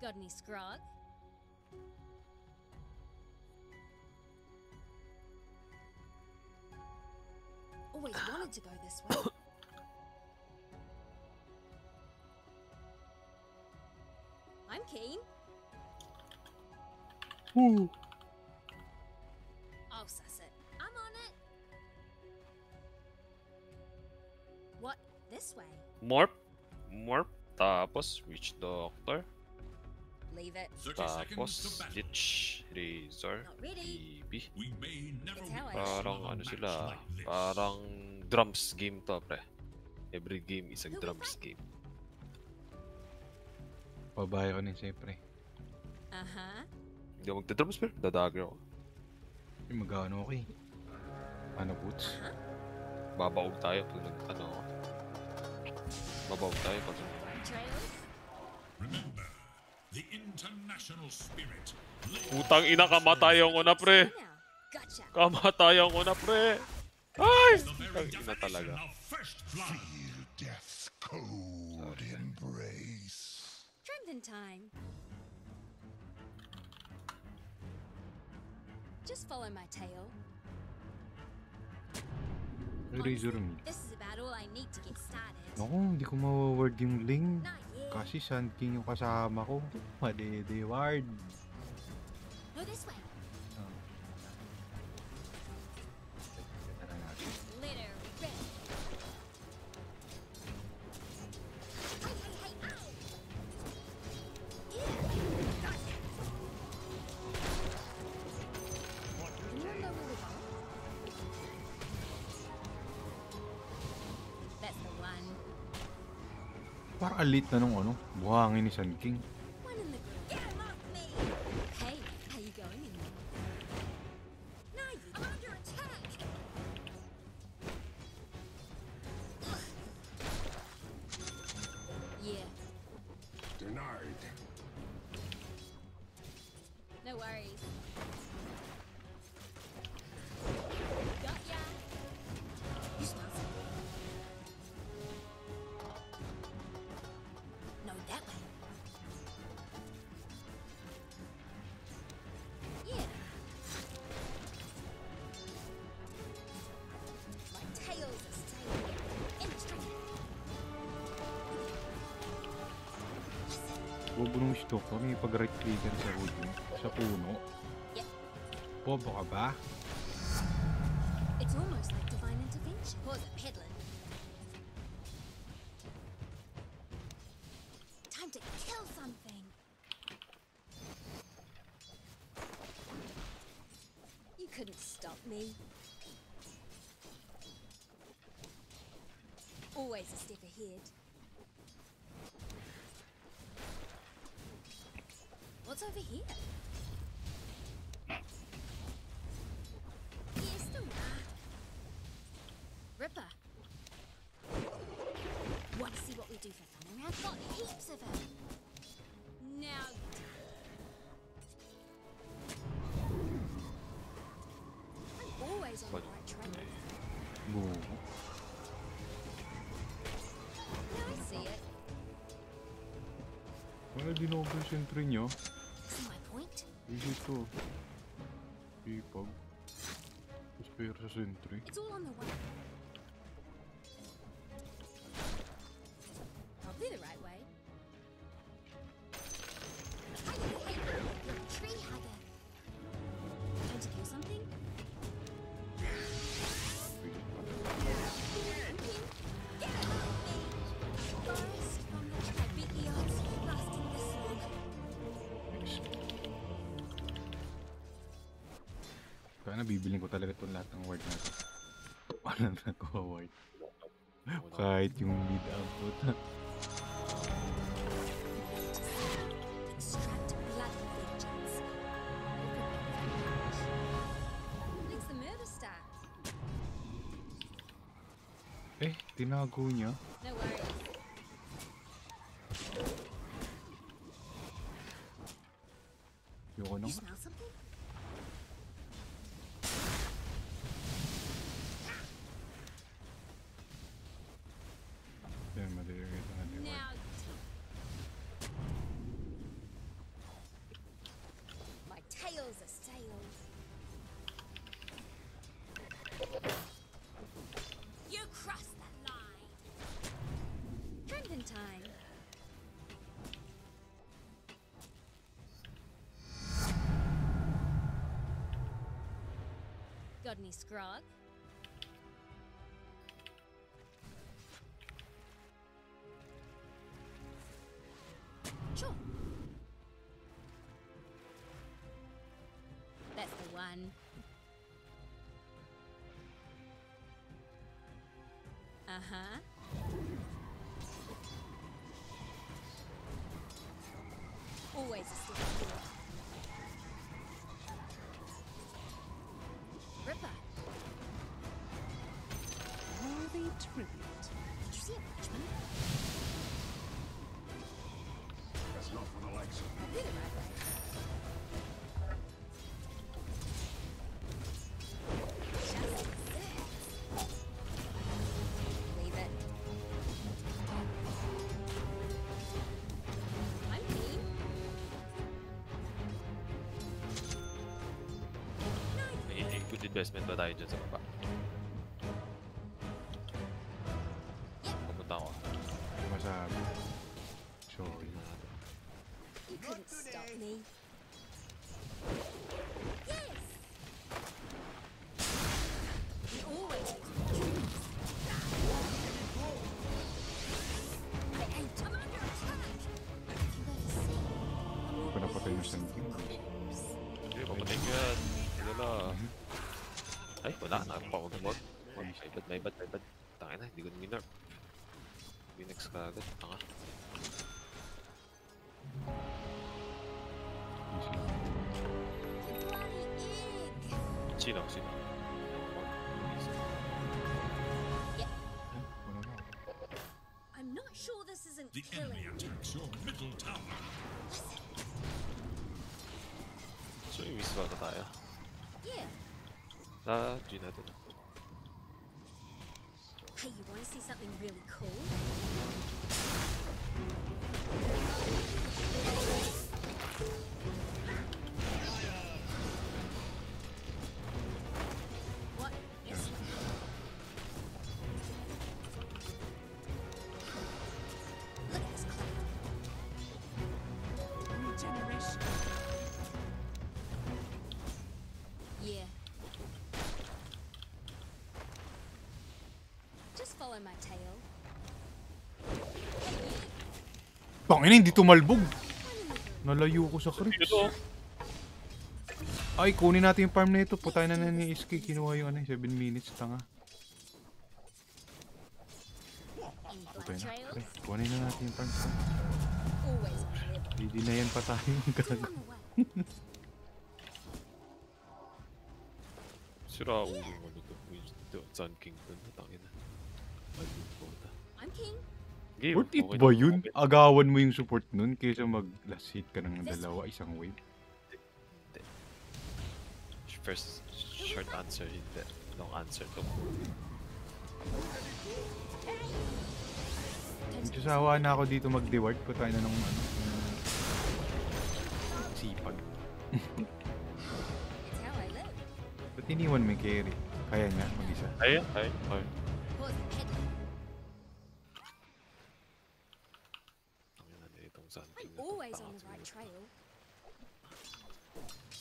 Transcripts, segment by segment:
Got any scrog? Always wanted to go this way. I'm keen. Woo! I'll suss it. I'm on it. What? This way? Morph. Morph. Tapos, Witch Doctor. Leave it. 30 seconds to Tapos, battle. Lich. Razor. Not ready. BB. We may never It's how I witness Parang another ano match sila. like this. Parang drums game to, pre. Every game is a drums game. Babae ko din siyempre. Uh-huh. Hindi ako magda-drums, pero dadagger ako. Yung mag-ano ako eh. Ano boots? Babaog tayo pag nag-ano ako. Babaog tayo pag Trails? Remember, the international spirit. Putang ina, kamatayan ko na, pre. Now. Gotcha. Kamatayan ko na, pre. Ay! The very Putang ina definition talaga. of first blood. Feel death's cold embrace. Strengthen time. Just follow my tail. May razor me. This is about all I need to get started. Naku, hindi ko mawaward yung Ling. Not yet. Kasi Sand King yung kasama ko. Madede-ward. Go this way. Litter red. Hey, hey, hey, ow! Yeah, got it. Anyone know where we're going? That's the one. Parang alit na nung ano, buhangin ni Sand King. One in the group. Get him off me! Hey, how you going in there? No, I'm under attack! Yeah, Denied. no worries. Got ya! You smell something? No, that way. Yeah. My tails are staying in the string. Bobo nung stock ko, may pag-right clicker sa hood mo. Sa puno. Yep. Bobo ka ba? It's almost like divine intervention. Pause it, peddling. Time to kill something. You couldn't stop me. Always a step ahead. What's over here? Yes, the Ripper. Want to see what we do for fun around? Got heaps of it. Now. I'm always on the right track. Bobo. Now I see it. Wala din ako yung sentry nyo. See my point? Easy to. Ipag. Spare sa sentry. It's all on the way. Probably the right way. Hey, hey, hey! You're a tree hugger. Trying to kill something? Get off me! Forest from the Tribitios, lost in the slug. Kaya nabibiling ko talaga itong lahat ng word na ito. Paano na nagkawa-word? Kahit yung lead output. Extract blood vengeance. When's the murder start? Eh, tinago niya. No worries. Yoko You na. smell something? Yan, madali na. Now. Got any scrog? Sure. That's the one. Uh-huh. Always a step forward. Ripper. Worthy tribute. Did you see a Watchman? That's not for the likes of I'll be the right way. Just this. Leave it. I'm keen. May good investment ba tayo dyan sa baba? Pumunta ako. Ano masabi? Show you. You couldn't stop me. Yes! We always choose. I ain't. I'm under attack. You better see. Hindi ko napatay yung Sun King. Hindi, papatay ko yan. Hindi na. Ay, wala. Nakapa ako ng bot. May bad. Tangin na, hindi ko nang nerf. Phoenix ka agad. Tanga. Easy. You bloody egg. Sino? Ano na? I'm not sure this isn't The enemy killing. attacks your middle tower. So, yung miss ba tayo? Yeah. Sa G natin. Hey, you want to see something really cool? What is it? Look at this cloud. Regeneration. Yeah. Just follow my tail. Tangina, hindi tumalbog. Nalayo ko sa creeps. Ay, kunin natin yung farm na ito. Putay na ni SK. Kinuha yung 7 minutes. Tanga. Any Putay blood na. trails? Pre, kunin na natin yung farm. Always on the river. Hindi na yan pa tayo. On the way. Sira ulo mo nito. Yung Sun King dun. Tangin na. I'm king. Game. Worth it okay ba na. yun? Agawan mo yung support nun kaysa mag-last hit ka ng dalawa, isang wave. First short answer, hindi. Long answer to. Nagsasawa na ako dito mag-deward ko tayo na nung sipag. It's how I live. Ba't iniwan mo yung carry? Kaya niya mag-isa. Ay. Pause and head. Tangin na itong Sun King. I'm always on the right trail.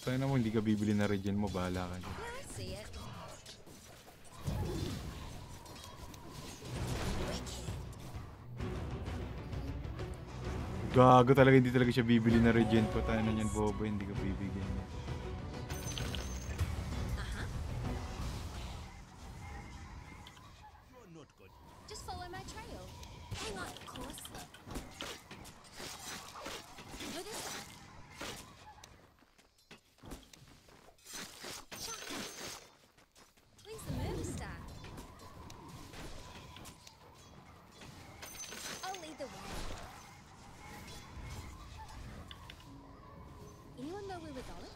Tayo na mo, hindi ka bibili na regen mo, bahala ka dyan. Yeah, I see it. Gago talaga, hindi talaga siya bibili na regen ko. Tayo na yan, bobo, hindi ka bibigyan niya. Just follow my trail. Hang on, of course. Go this way. Shaka. Please the move star. I'll lead the way. Anyone know where we're going?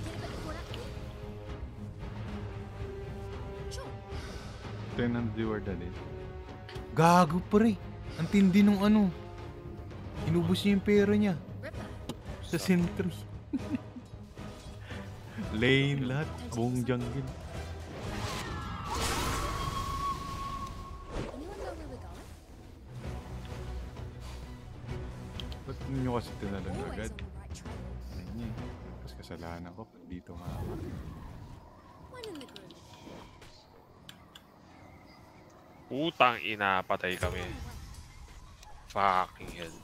Get a bit caught up here? Sure. Tayo na reward ulit. Gago pre! Ang tindi nung ano. Inubos niya yung pera niya. Ripper. Sa sentry. Lane lahat. Buong jungle. Anyone know where we're going? Ba't nyo kasi tinalan Always agad? on the right trail. kasalanan ko pag dito nga. One in the group. Putang ina, patay kami. Fucking hell.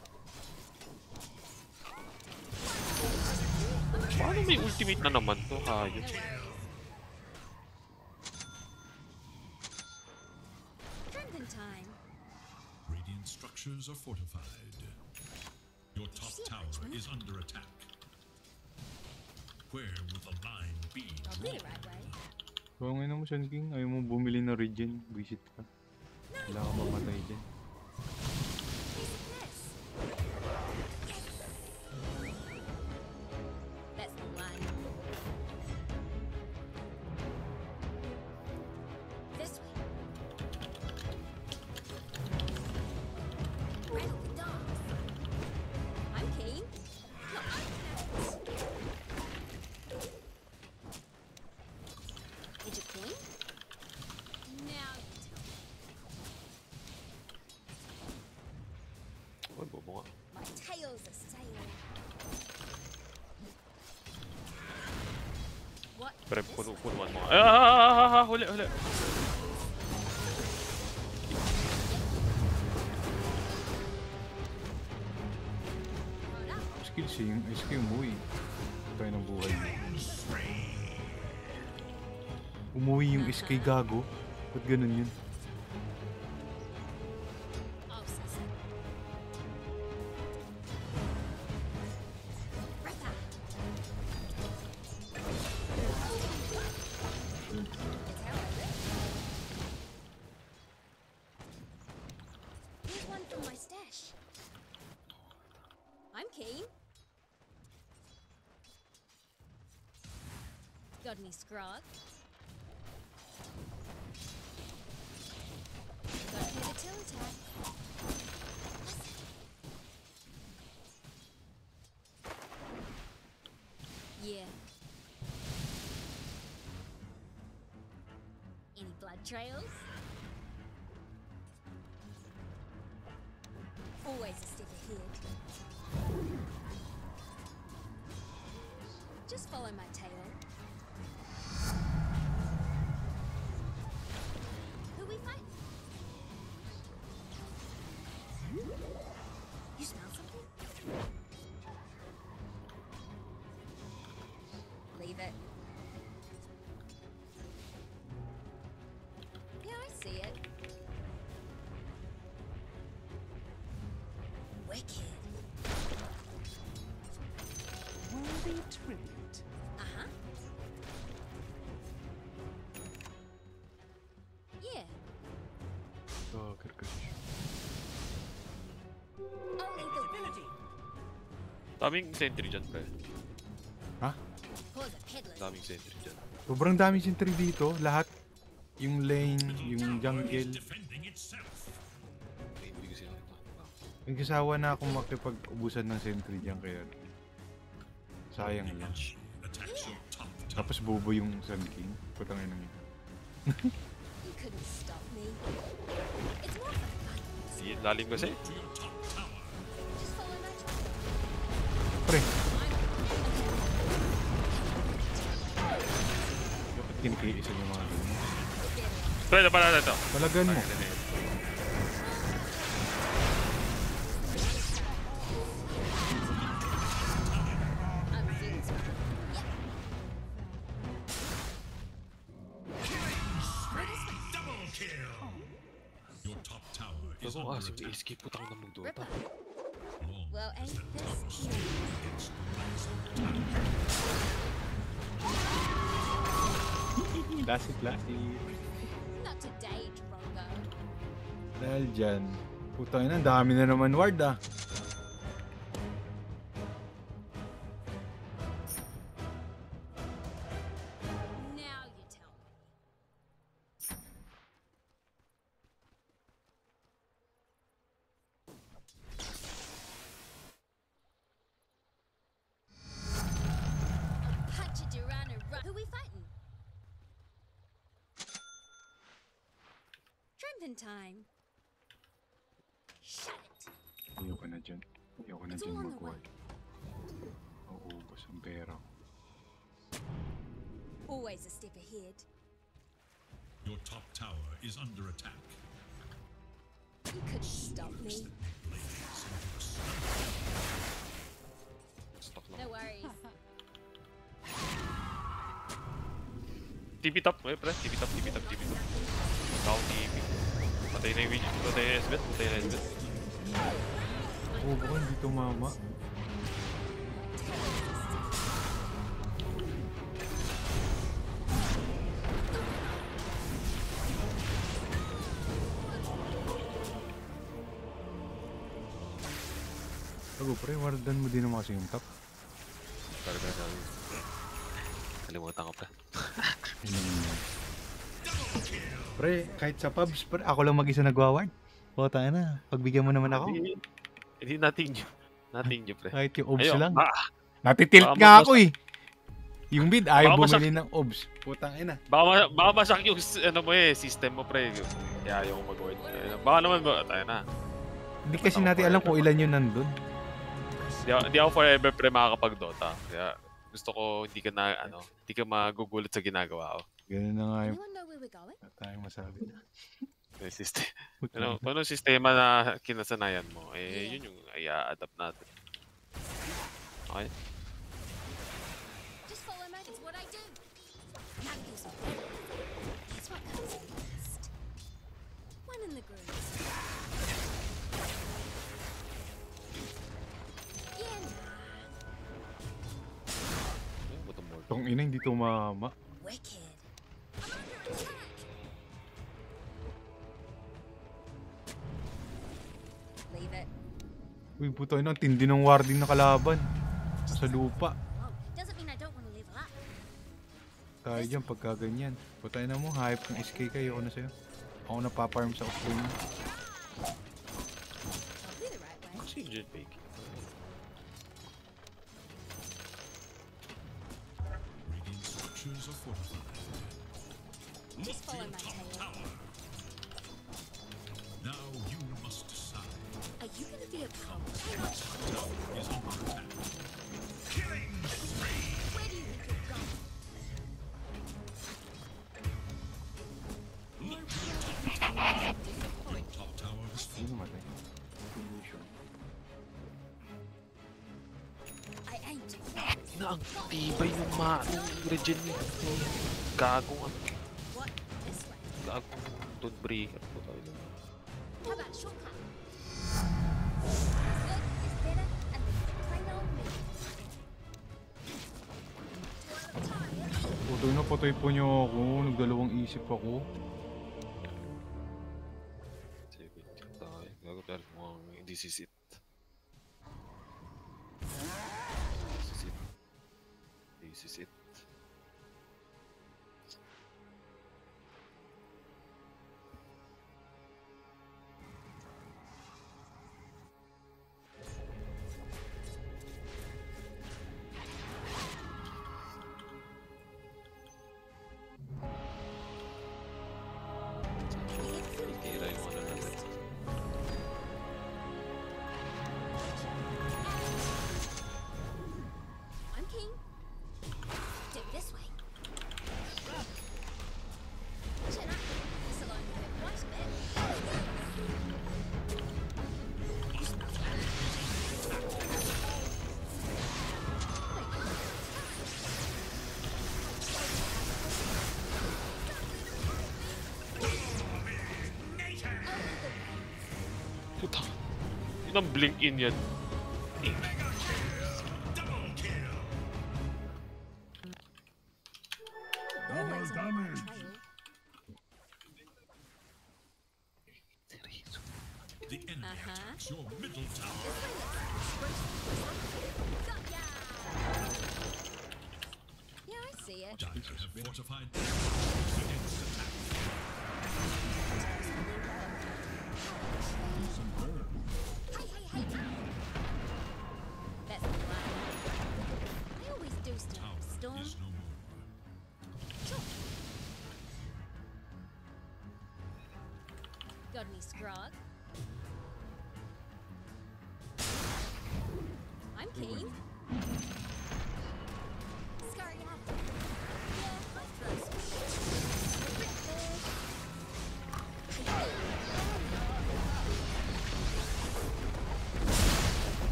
Paano may ultimate na naman to? Hayop. Strengthen time. Radiant structures are fortified. Your top tower is under attack. Where will the line be? I'll do it right way. Kung ano mo, Sun King, ayaw mo bumili ng regen, visit ka. Wala ka mamatay dyan. That's the one. This way. Rattle the dogs. I'm keen. No, I'm next. Did you point? Now you tell me. Uy, bobo nga. My tail's a sailor. What? Pero This way? punuan mo. Ah! Huli, huli. Hold up. Skills eh, yung SK umuwi. Tayo ng buhay. Umuwi yung SK gago. Ba't ganun yun? Oh, so. Breath out. It's how I live. Here's one from my stash. I'm keen. Got any scrog? Got to the till attack. Yeah. Any blood trails? Always a step ahead. Just follow my tail. Who we fight? You smell something? Leave it. Yeah, I see it. Wicked. Worthy tribute. Uh-huh. Yeah. Stalker kasi. Only the ability. Daming sentry dyan, pre. Ha? For the peddlers. Daming sentry dyan. Sobrang dami sentry dito. Lahat. Yung lane, yung jungle. Defending itself. May hindi kasi ako. Yung kasawa na akong makipag-ubusan ng sentry dyan kaya. Sayang lang. Attacks your top tower. Tapos bobo yung Sun King. Putangin ng ito. You couldn't stop me. It's more for fun. Sige, lalim kasi. To your top tower. Just follow my trail. Pre, I'm bakit kinikiisan yung mga ganun? Pre, napala ito. Talagan mo. I'm Zeus. Yep. Double kill. Your top tower is Bago under asim attack. escape putang na magdota. Ripper. Long Well, as ain't that this tower cute? stands against Classic, classic. Not today, Drongo. Dahil dyan. Putang ina, ang dami na naman ward ah. Now you tell me. Punch it around and run. Who we fighting? Strengthen time. Shut it. Ayoko na dyan. Ayoko na It's dyan all on the mag-ward. Mauubos ang pera ko. Always a step ahead. Your top tower is under attack. You couldn't stop me. Stock lang. No worries. TP top, pre. TP top. Down TP. Patay na yung Witch. Patay na yung SBet. Oh, baka hindi tumama. Tago pre, wardan mo din naman kasi yung top. Talaga na. Kalimutan ko pa. Pre, kahit sa pubs, pre, ako lang mag-isa nagwaward. Puta na, pagbigyan mo naman ako. Hindi natin nyo, pre. Kahit yung obs Ayun, lang. ah, Natitilt baka nga mabasak- ako eh. Yung bid, ayaw Baka bumili ng obs. Putang ina. baka masak yung system mo, pre. Kaya ayaw ko mag-word. Baka naman tayo na. Hindi kasi natin alam kung ilan yun nandun. Di ako forever, pre, makakapag-Dota. Kaya gusto ko hindi ka magugulat sa ginagawa ko. Ganun na nga yung Anyone know where we're going? tayong masabi. May system. Putang Kung anong sistema na kinasanayan mo, yun yung i-adapt natin. Okay? Just follow me. It's what I do. Now do some better. That's what comes next. One in the grooves. Yeah, Bottom board. Tong ina, hindi tumama. wicked. I'm under attack. Leave it. Uy, puto ina, tindi ng warding na kalaban. Sa lupa. Whoa. Doesn't mean I don't want to level up. Tayo dyan pagka ganyan. Puto ina mo, hype ng SK kayo. Ako na sa'yo. Ako na paparm sa offlane. I'll do the right way. Kasi yun, fake. Radiant structures are fortified. Just follow my tail. Now you must decide. Are you going to be a pro? Is under attack. Where do you think you're going? Top tower is Hindi namatay. I aim to Na ang tibay ng regen ni Gagong what? This way. Gagong Dawnbreaker po tayo. How about a shortcut? Good is better, and then plain old me. Do I look tired? Puto ina, patay po niyo ako. Nagdalawang isip ako. Sige, tayo. Gago tayo mukhang this is it. This is it. Tira yung ano natin. I'm king. Do it this way. Chin up. This alone will hurt quite a bit. Puta. Yun ang blink in yan. Always on my trail. the enemy attacks your middle tower. Got ya! Yeah, I see it. Dire have fortified against attack. Hey! That's the plan. I always do stuff. Tower Storm. is no more. Sure. Got any scrog? I'm keen. Scurry out. Yeah, I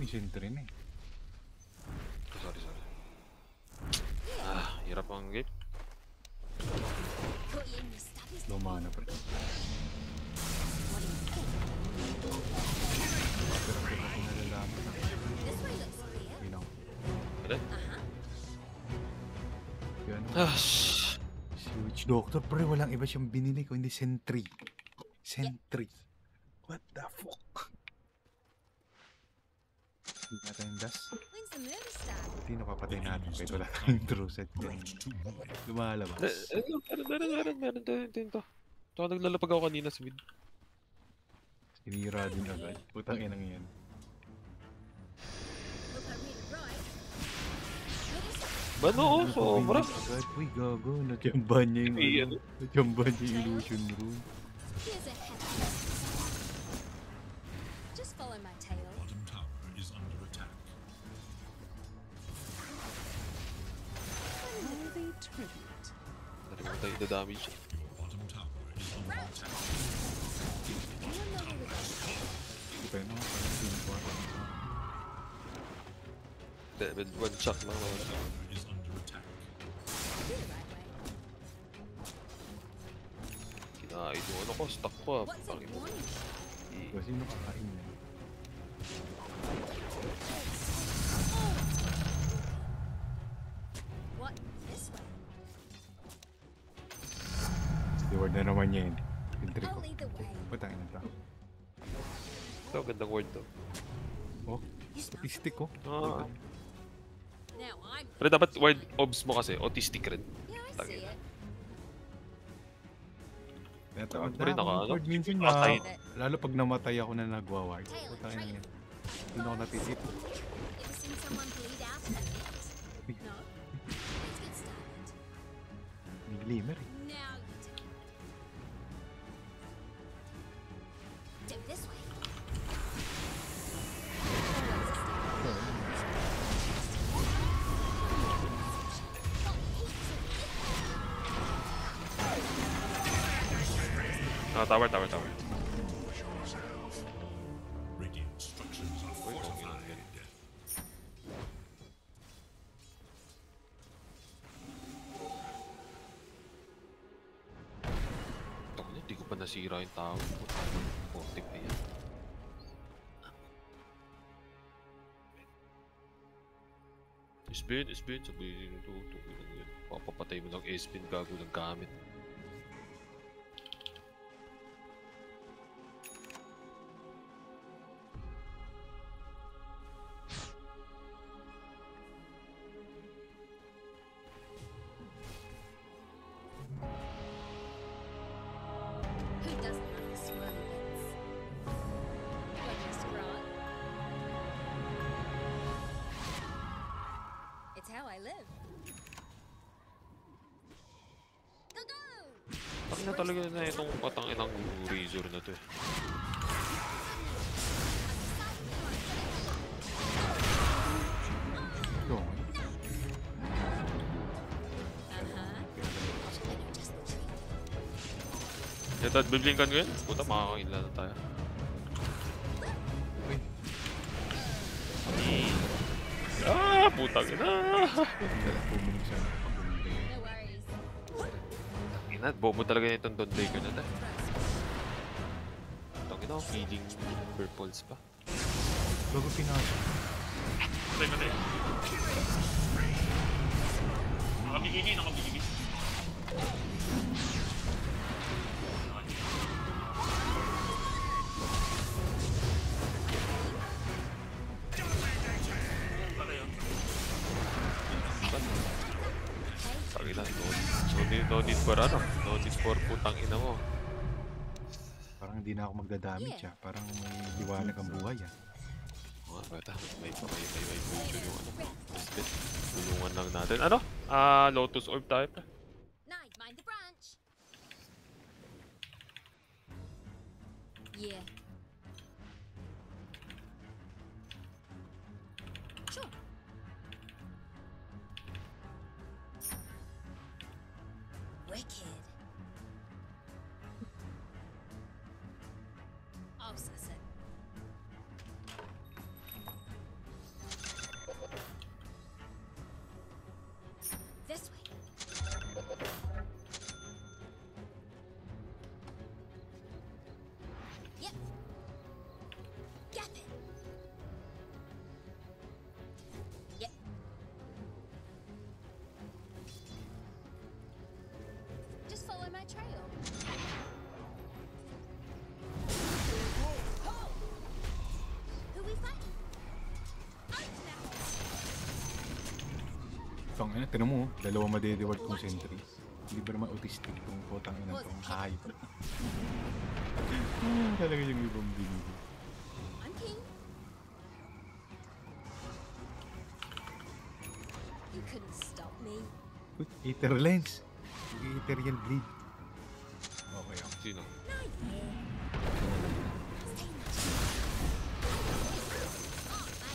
may sentry na eh. Sorry. Hirap ang game. Caught you in your stubbies. Lumana pa rin. What do you think? Pero kung ako nalalaman na. This way looks clear. You know. Ano? Yan. Shh. Si Witch Doctor, pre, walang iba siyang binili ko, hindi sentry. Sentry. What the fuck? Hindi natin yung dust. When's the murder start? Hindi napapatay natin kahit wala tayong true set yan. Lumalabas. Meron din to. Tsaka naglalapag ako kanina sa mid. Sinira din agad. Putang inang yan. Hope I read it right. Murder start. Bano, sobra. Agad. Uy, gago. Natiyamban niya yung Ano? Natiyamban niya yung illusion room. Here's a head. Just follow my tail. Bottom tower is under attack. Worthy tribute. Hindi mo tayo damage. Your bottom tower is under attack. Hindi pa yun. Parang sinubuha. One shot lang naman. Tower is under attack. Do the right way. Kinain yung ano ko, stuck ko ah. What's it Pangin mo. warning? Kasi sino kakain na? What? This way? Steward na naman niya yun. Sentry ko. I'll lead the way. Putang ina to. Ito, gandang word to. Oh, You smell statistic ko. Ah. Now I'm. Pero dapat word obs mo kasi, autistic rin. Yeah, I see Tangina. it. Natawag Rin ako, ano? Lord, minsan Patay. lalo pag namatay ako na nagwa-ward. Putang ina yan. Hindi na ako natitit. Ever seen someone bleed out in a minute? No. Let's get started. May glimmer eh. Now you tell me. Dip this way. Ah, tower. Radiant structures are Uy, okay fortified. lang yan. Tangina, di ko pa nasira yung tao. Positive na yan. Spin, sabihin nyo ito. Papapatay mo ng S-spin, gago ng gamit. Who doesn't love the swirly bits? What just right? It's how I live. Go! Bakit na talaga na itong patang-inang razor na to eh. Ito. Just the treat. Ito, biblinkan ko yun. Puta, makakaila na tayo. Uy, Putang ina! bumili siya. Bumili. No worries. Ina, bobo talaga itong Don Baker na tayo. Putang ina, feeling purples pa. Bago pinasok. Patay. Nakabigigin. Tangina, no need for ano? No need for putang ina mo. Parang hindi na ako magdadamage ah. Parang may liwanag ang buhay ah. Mga bata, may potion yung ano. Listed. Tulungan lang natin. Ano? Lotus Orb tayo pa. Night, mind the branch. Yeah. Sure. Wicked. I'll suss it. Tang ina, tinan mo, dalawa madedeward kong sentry. Hindi ba naman autistic tong putang ina tong hayop. Talaga yung ibang binigay. I'm king. You couldn't stop me. Uy, Aether Lens. Ethereal Blade. Okay, okay. Sino? Not yet. Stay in the Oh, mate.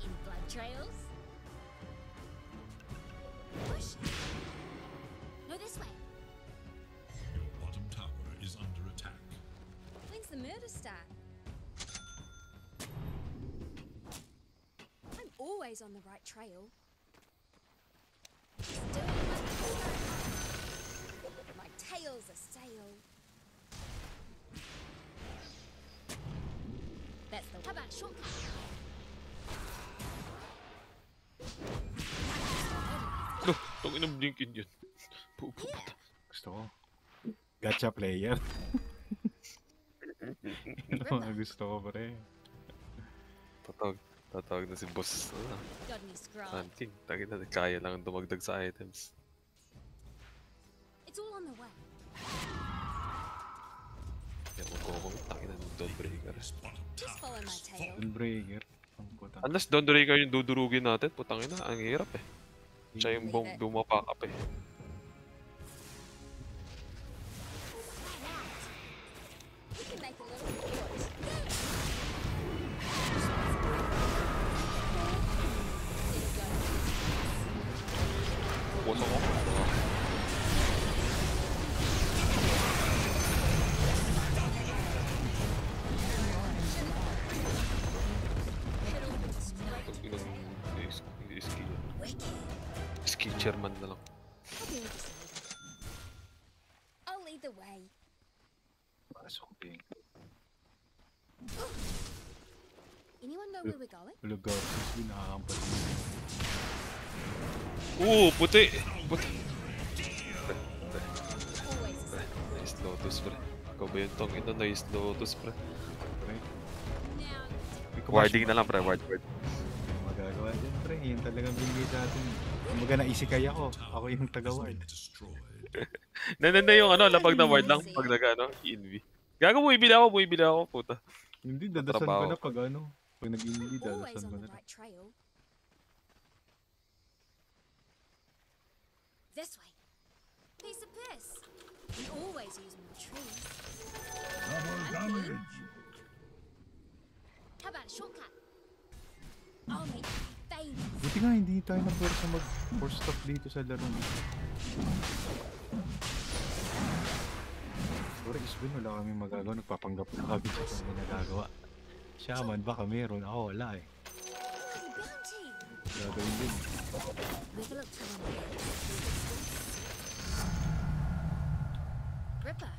In blood trails? Push. No, this way. Your bottom tower is under attack. When's the murder start? I'm always on the right trail. Still my tail's a sail. That's the. How about shortcut? No, itong inang blinkin yun. Pupunta. Gusto ko. Gacha player. Yun ang mga gusto ko, pre. Tatawag na si boss. Got any scroll? Hunting. Tangin na, kaya lang dumagdag sa items. It's all on the way. Kaya magkukong tangin na ng Dawnbreaker. Just follow my tail. Unbreaker. Ang putang. Unless Dawnbreaker yung dudurugin natin, putang ina, ang hirap eh. Siya yung bumapakap eh. We can make a little report. Boss ako. Pag ski. Ski chairman na lang. I'll lead the way. Pasok din. Anyone know where we're going? Lugar. Kasi nakakampat. Puti! Puti! Always the same. Nice Lotus, pre. Ikaw ba yung tong ito? Nice Lotus, pre. Pre. Now, Warding na lang, pre. Ward. Magagawa dyan, pre. Yun talagang binigay sa atin. Kumbaga naisikay ako. Ako yung taga-ward. Destroyed. Na yung ano, lapag na ward lang pag nag-ano, ENV. Gago, bumibili ako, puta. Hindi, dadasan ko Trabaho. na pag ano. Pag nag-hindi, always dadasan on ko the na. right trail. This way. Piece of piss. We always use more trees. Double damage. How about a shortcut? I'll make you famous. Buti nga hindi tayo na pwede mag-force stop dito sa laro nito. Sorry, Isbin, wala kami magagawa. Nagpapanggap na kami sa kami nagagawa. Shaman, baka meron. Ako, wala eh. Hey, bounty! Gagawin din. Wiggle up to one of those. Ripper.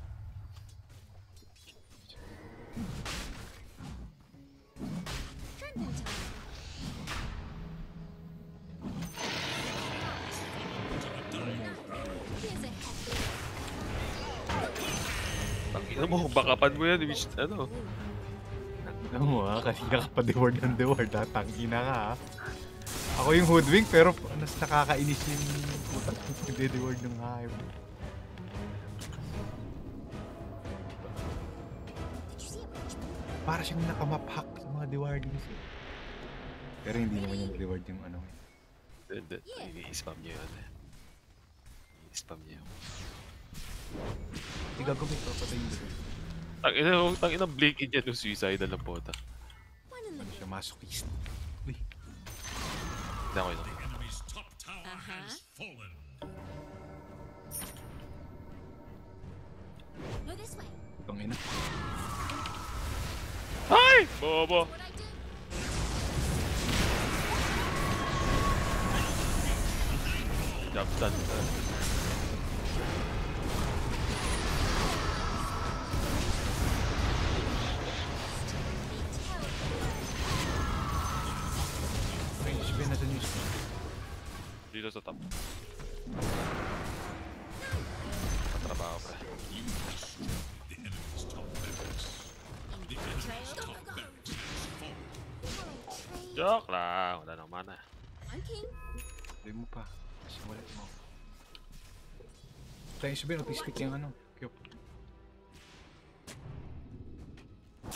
Trending time. Here's a happy Tangina mo, bakapan mo yan, which, ano. Alam mo ha, kanina ka pa deward ng deward ha. Tangina ka ha. Ako yung hoodwink pero mas nakakainis yung deward ng hayop. Did you see a Richmond? Para siyang nakamaphack sa mga dewardings eh. Pero hindi naman yung deward yung ano. Hindi, i-spam niya yun eh. I-spam niya yun. Hindi gagawin pa patay yung deward. Tangina blink in yan yung suicidal ng pota. One in the Ano siya, masochist. Uy, Hindi ako yun. Enemy's top tower Uh-huh. has fallen. No, this way. itong ina. Ay! Bobo! What I do? Job done. Range bin natin yung Dito sa top. Patrabaho, pre. The enemy's top barracks. Joke lang. Wala nang mana. I'm king. Hindi mo pa. Simulat mo. Tayo sabihin, autistic yung ano. Kyop.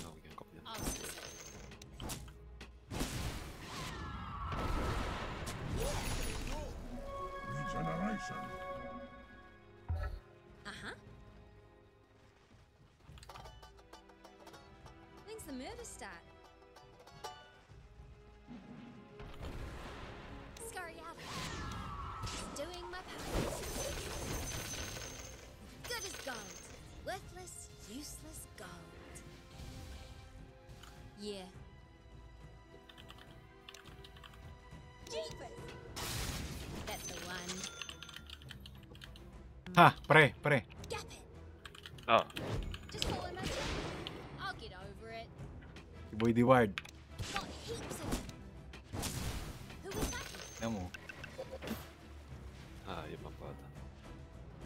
Oh, we can copy yan. I'll see it. Regeneration. Uh-huh. When's the murder start? Scurry out. Just doing my part. Good as gold. Worthless, useless gold. Yeah. Jeepers! That's the one. Ha! Pre! Gap it! Oh, Just follow my trail. I'll get over it. Si Boy Deward. Got heaps of them. Who was that? Alam mo, yung mga bata.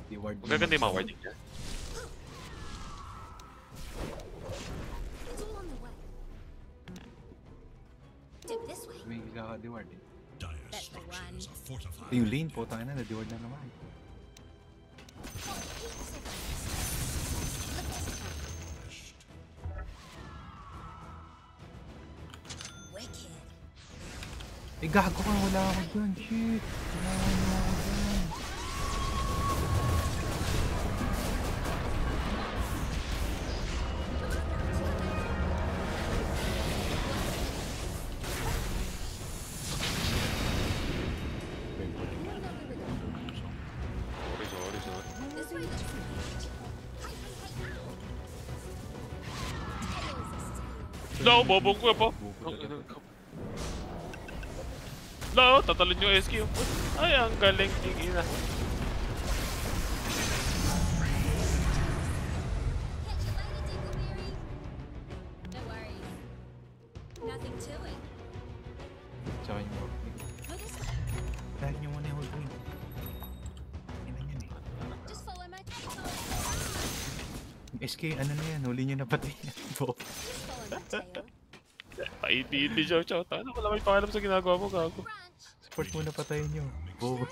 Deward. Magaganda yung mga wording niya. It's all on the way. Dip this way. May kaka-Deward eh. Dire That's the one. structures are fortified. Yung lane po, tayo na, na-Deward na naman. Got heaps of them. Look this time. Wicked. Eh, gago ka, wala ako dyan. Shit. Wala ako dyan. Sorry. This way looks hey, hey. Tails is tails. No, bobong ko po. No, tatalon yung SQ. Ay, ang galing yung ina. Catch you later, Dingleberry. No worries. Nothing to it. Tsaka yung Holdwing. Go this way. Dahil nyo muna yung Holdwing. Yan yan eh. Just follow my tail. Yung SK, ano na yan, huli nyo na pati yan. Just follow my tail. Paiti-iti siya. Ano ko naman pakialam sa ginagawa mo, gago. Branch. Support muna patayin nyo. Bobo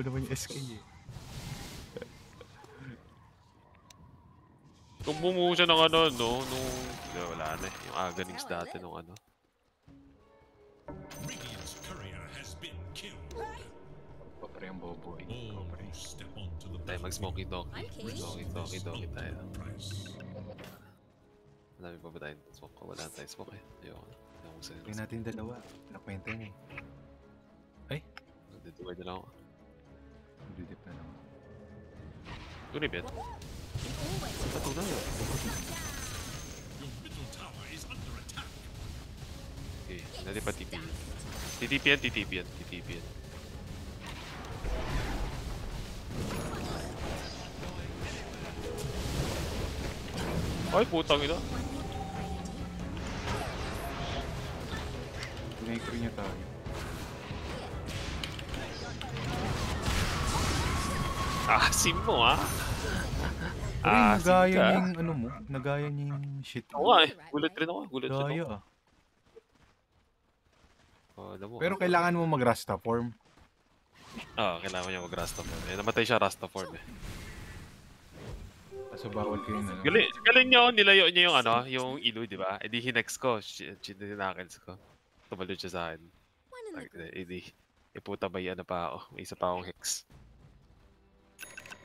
naman yung SK eh. Kung bumuo siya ng ano, no, nung... Wala na eh. Yung aganings dati nung ano. Radiant's courier has been killed. Papre ang bobo eh. All Papre. who step onto the Tayo mag-smoky donkey. I'm king. Smoky tayo. price. Madami pa ba tayong smoke ko? Wala tayong smoke eh. Ayoko na. Ayoko sa Kaya natin dalawa. Nakwenta niya eh. Nagdituway na lang ako. Dudip na naman. Tunibit. Always. Patunay yun. Your middle tower is under attack. Okay, hindi pa TP. TTP yan. Ay, putang ina. Pinay-crew niya tayo. Asim mo ah. Pero Asim nagaya ka. niya yung ano mo. Nagaya niya yung shit Oo mo. nga eh. Gulat rin ako. Gaya ah. Oh, alam mo. Pero kailangan mo mag-rasta form. Kailangan niya mag-rasta form. Eh, namatay siya rasta form eh. Kaso bawal kayo na. Galing niya, nilayo niya yung ano, yung ilo, di ba? Eh di hinex ko, chinakils ko. Tumalun siya sa akin. One in the group. Eh di, iputa ba ano pa ako? May isa pa akong hex.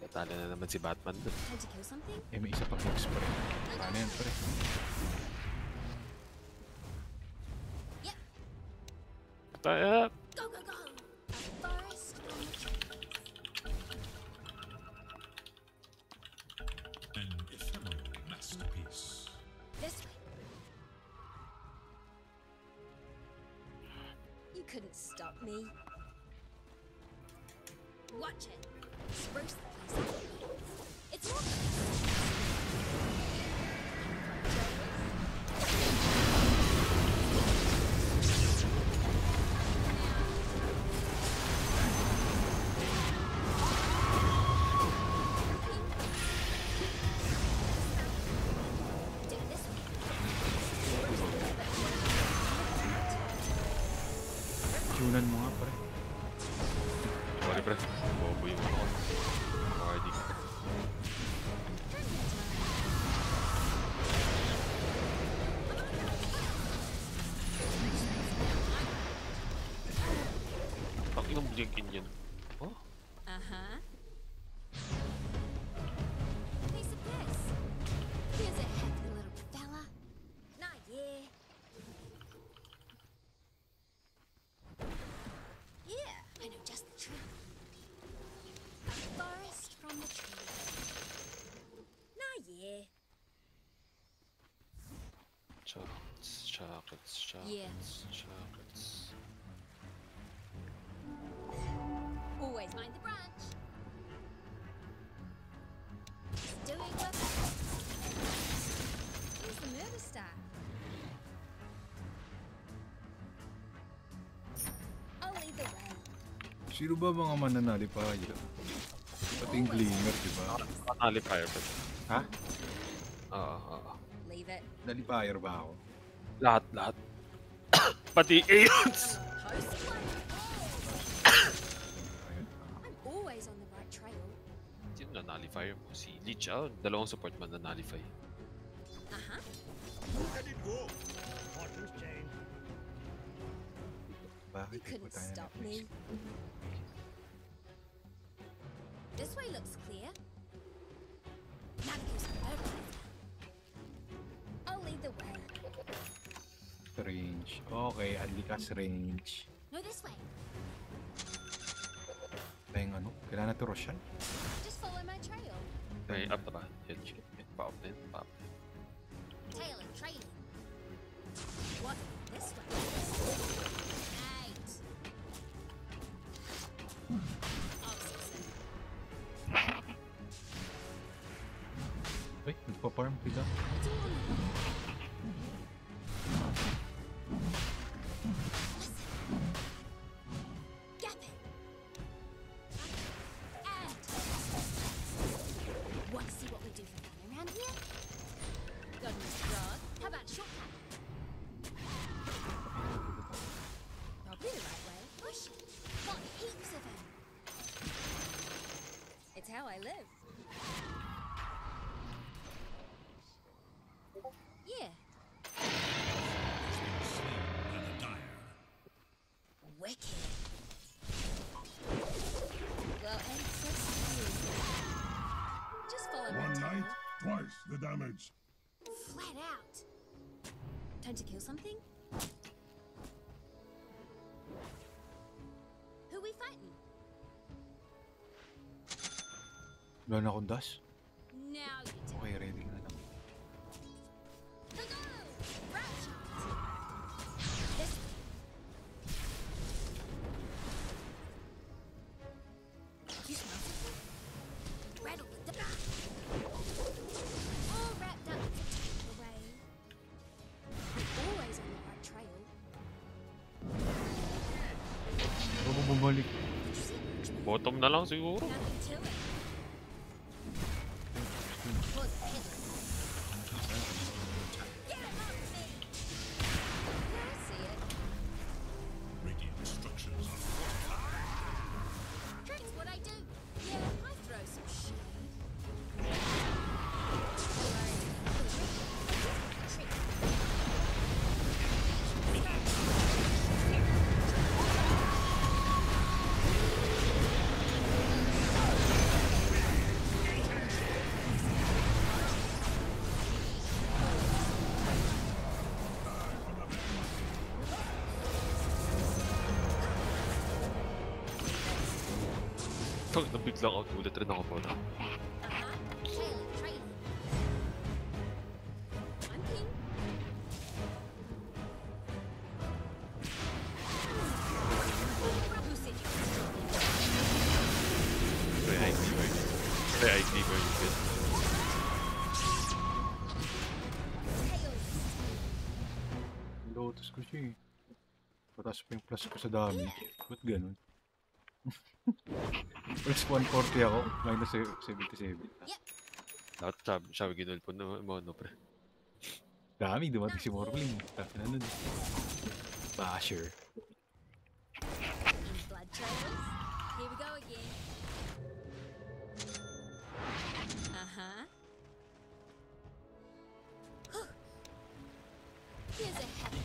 Natalo na naman si Batman dun. Had to kill something? Eh may isa pang hex pa rin. Paano yan pa rin? Yep. Tayo. Go, go, go. A forest on the trees. An ephemeral masterpiece. This way. You couldn't stop me. Watch it. Spruce the place up. It's more. Do it this way. tunan mo nga, pre. Sorry, pre. Bobo yung ako. Party. Ang inang blinkin yan. Oh? Uh-huh. Piece of this. Here's a happy little fella. Nah, yeah. Yeah, I know just the trick. A forest from the tree. Nah, yeah. Chocolates, chocolates, chocolates, Yeah. chocolates. Always mind the branch. Just doing what. Where's the murder star? I'll lead the way. Sino ba mga mananali pa yun? Pati yung Glimmer, di ba? Nalifier pa. Ha? Oo. Leave it. Nalipire ba ako? Lahat. Pati Aeons! Post one. I'm always on the right trail. Sino na nalifier mo? Si Leech. Dalawang support man na nalify. Uh-huh. Let it go. Fortunes change. Bakit You couldn't tayo stop na-fix? me. This way looks clear. Now to kill some fertilizer. I'll lead the way. Range. Okay, Alikas range. No, this way. Tayong ano? Kailangan na to Roshan? Just follow my trail. May up na ba? Yan. Pa-up na yun. Pa-up na yun. Tail and trailing. What? This way. Right. I'll succeed. Ay, nagpa-farm sila. It's all on the way. Gap it. And. Want to see what we do for fun around here? Got a nice frog. How about a shortcut? Probably the right way. Push. Got heaps of them. It's how I live. Yeah. Slain by the dire. Wicked. Well, ain't so smooth. Just follow my One tail. night, twice the damage. Flat out. Time to kill something? Who we fighting? Wala na akong dash. Now you do. Okay, ready na lang. The go! Rat shot. This way. You smell something? Rattle the all wrapped up to take away. We're always on the right trail. Ano bumalik? Did you see Richmond? Bottom na lang siguro. Nothing to it. Was a pit. Get him off me! Yeah, I see it. Radiant structures are Trick's what I do. Yeah, I throw some shade. Trick. Tang, nabiglang out. Ulit rin ako po na. Tail and trailing. I'm king. Who said you were strong? Pre-IT very good. Tails. Lotus ko siya eh. Pataas pa yung plus ko sa damage. Ba't ganun? Plus 140 ako, minus 77. Yep. Dapat sabi ginulpon na mo, no, pre. Dami, dumating si Morling. Tapos na nun. Basher. Trails, here we go again. Uh-huh. Here's a happy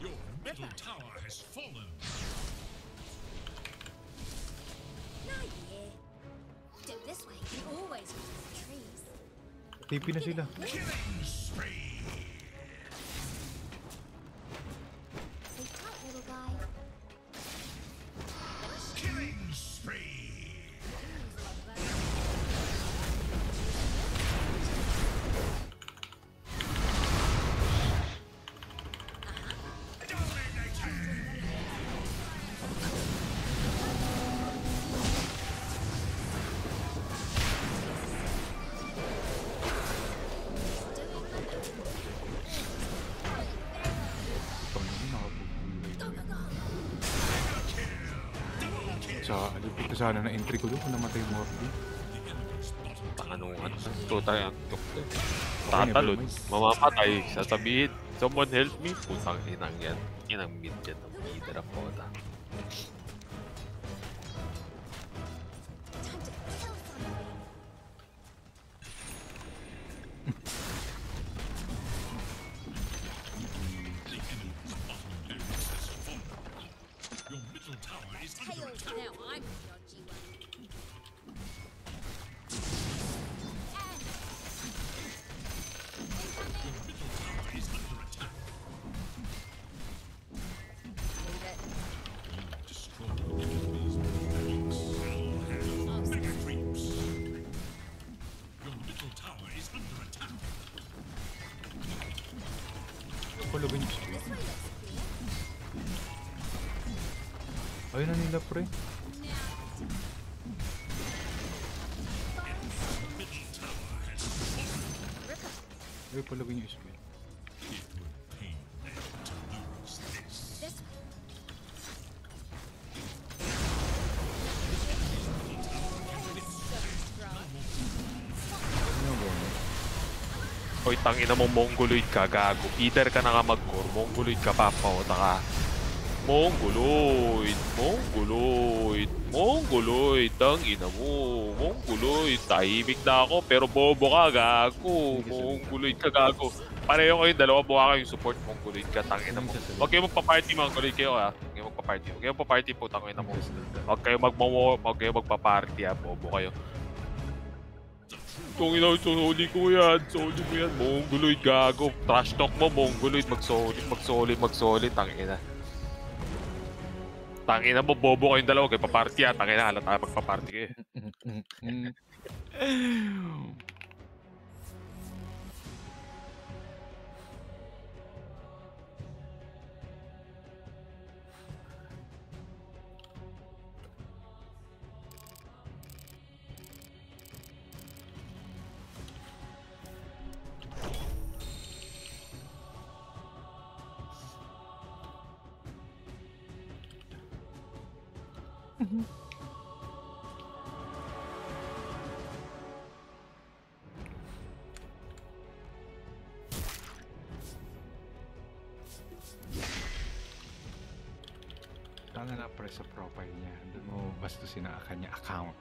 Your middle tower has fallen. Nah, yeah. Do it this way. You always use the trees. TP na sila. Killing spree. Stay tight, little guy. Killing spree. Sa alipit ko sana na entry ko doon kung namatay yung Morphe. Tanganungan. Tutay ang tuk. Tatalon. Mamamatay. Sasabihin, someone help me. Putang inang yan. Inang mid yan ng leader ako na. Time to kill something. The enemy's bottom barracks has fallen. Your middle tower is under Tails. attack. Now I'm the dodgy one. Your middle tower is under attack. Leave it. You destroyed the enemy's barracks. Now have mega creeps. Your middle tower is under attack. Palagay niyo siya. This way looks clear. Ayun na nila pre. Now. Middle tower has fallen. Ripper. Ay, palagay niyo siya. It would pain them to lose this. This way. Ano ba? Hoy, tangina mo, mongoloid ka, gago. Either ka na nga mag-core, mongoloid ka pa, pauta ka. Mongoloid, mongoloid, mongoloid, tangina mo, mongoloid. Tahimik na ako, pero bobo ka, gago. Mongoloid ka, gago. Pareho kayong dalawa, buha kayong support, mongoloid ka, tangina mo. Huwag kayo magpa-party, mongoloid kayo, ha. Huwag kayo magpa-party. Huwag kayo magpa-party po, tangina mo. Huwag kayo magpa-party, ha. Bobo kayo. Tungin ako, soli ko yan. Soli mo yan. Mongoloid, gago. Trash talk mo, mongoloid. Mag-solid. Tangina. Tangina mo, bobo kayong dalawa. Kayo paparty ha. Tangina, halata magpaparty kayo. Tanga na pre sa profile niya. Doon mo bastusin ang kanya account.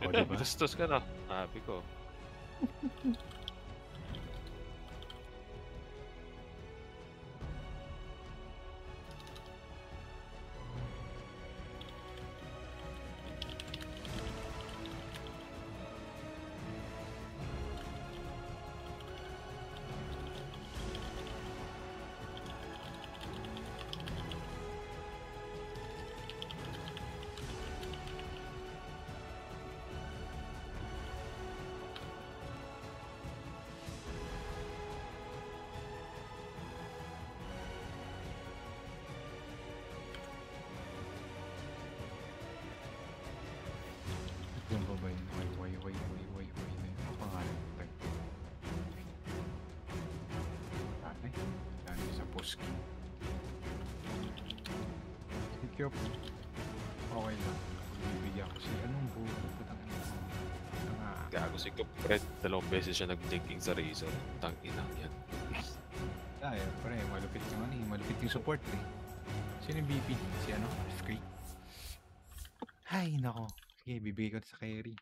O diba? Bastos ka na. Sabi ko. Yung ba ba yun? Way na yun. Ang pangalan ng type. Ay, dahil sa post-game. Thank you. Okay lang. Bibigyan ko siya. Anong buo? Putang ina. Gago si Kupret. 2 beses siya nag-blinking sa Razor. Tangina yan. Ay, pre, malupit yung support eh. Sino yung VP? Si ano? Scree? Ay, nako. Sige, bibigay ko sa carry.